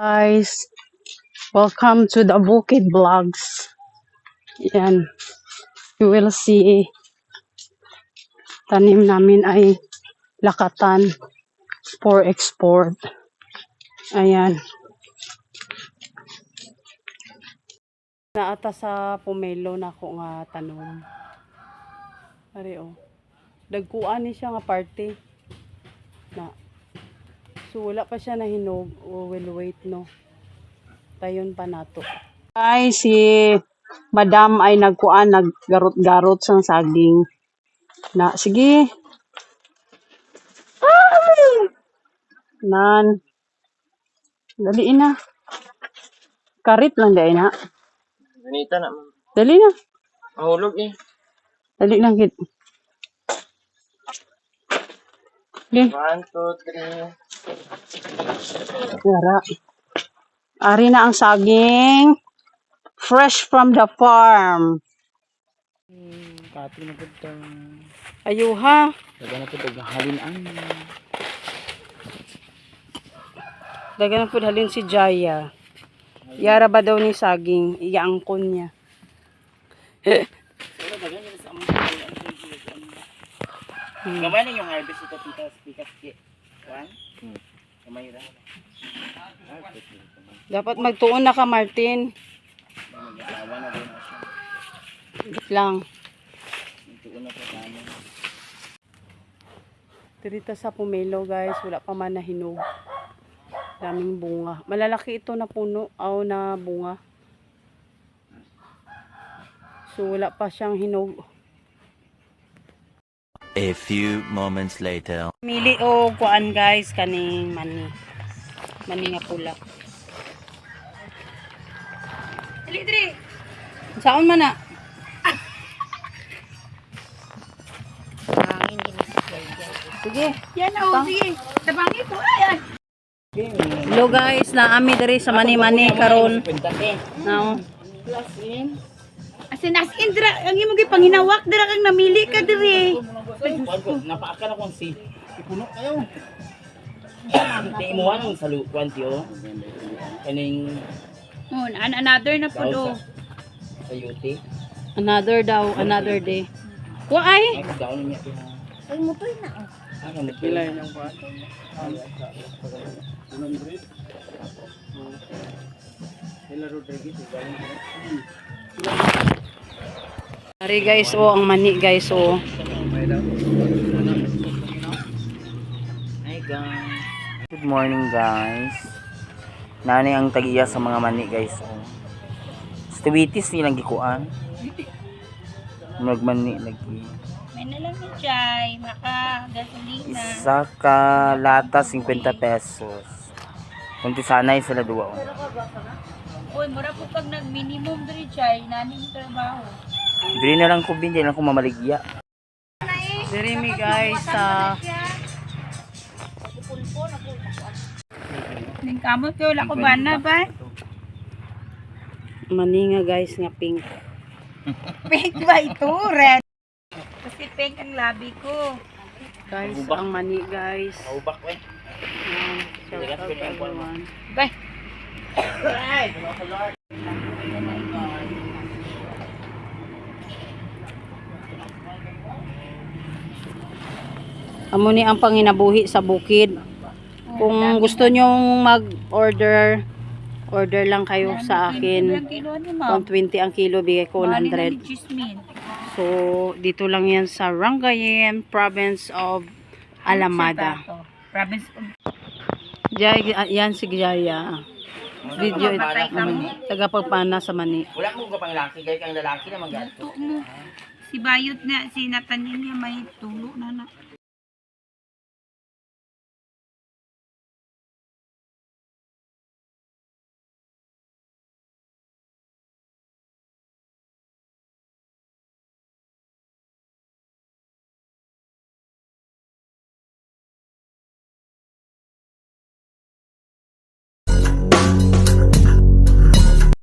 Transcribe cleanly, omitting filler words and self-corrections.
Guys, welcome to the Bukid Vlogs. Yan, you will see tanim namin ay lakatan for export. Ayan. Naata sa pomelo na ako nga tanom. Ari o. Dagkuan ni siya nga party. Na. So wala pa siya nahinog o will wait no. Tayon pa nato. Ay si Madam ay nagkuan naggarot-garot sang saging. Na sige. Nan. Dali na. Karit lang dai na. Ganita na. Dali na. Mahulog eh. Dali lang gid. Okay. 1, 2, 3. Yara. Ari na ang saging. Fresh from the farm. Kapi na po ito. Ayuha. Daga na po ito. Halinan. Daga na po halin si Jaya. Yara ba daw ni saging? Iyaangkon niya. Gamay na yung harvest ito tita. Pikas ki. Juan? Gamay na. Dapat magtuon na ka, Martin. Mag-asawa na din na siya. Git lang. Magtuon na po sa amin. Dito sa pomelo, guys. Wala pa man na hinog. Daming bunga. Malalaki ito na puno. O na bunga. So, wala pa siyang hinog. A few moments later. Mili o kuan guys kaning mani. Mani nga pula. Dili diri. Saon man na? Sige. Yan o, sige. Tabangi ko. Ayan. Hello guys, naami diri sa mani-mani karon. Now, Asin as indra, ang imong panginawak dira kang namili ka diri. Napaakan akong si ipuno kayo. Di mo anong salukuan tiyo. Kaning Oh, another na po do. sa UT. another daw, another day. Why? Ay, down niya ito. Ay mutoy na. Ano mo pilay ng kuan? Ari guys, oh ang mani guys, oh. Hi guys. Good morning guys. Nani ang tagiya sa mga mani guys. Oh. Stiwitis nilang gikuan. Magmani lagi. May na lang ni Chay, maka gasolina. Isa ka lata 50 pesos. Kung sanay sila duwa. Oh. Uy, mura po pag nag-minimum diri Chay, naning trabaho. Dili na lang ko bin, di lang ko mamaligya. Diri mi guys sa Ning kamot ko wala ko bana ba? mani nga guys nga pink. Pink ba ito? Red. Kasi pink ang labi ko. Guys, ang mani guys. Maubak we. Shout out everyone. Bye. Amo ni ang panginabuhi sa bukid. Kung gusto nyong mag-order, order lang kayo sa akin. 120 ang kilo, bigay ko 100. So, dito lang yan sa Rangayen, province of Alamada. Province of Jaya, yan si Jaya. Video ito. Tagapagpana sa mani. Wala mo ka pang laki, kaya kang lalaki naman gato. Si Bayot na, si Nathaniel niya may tulo na na.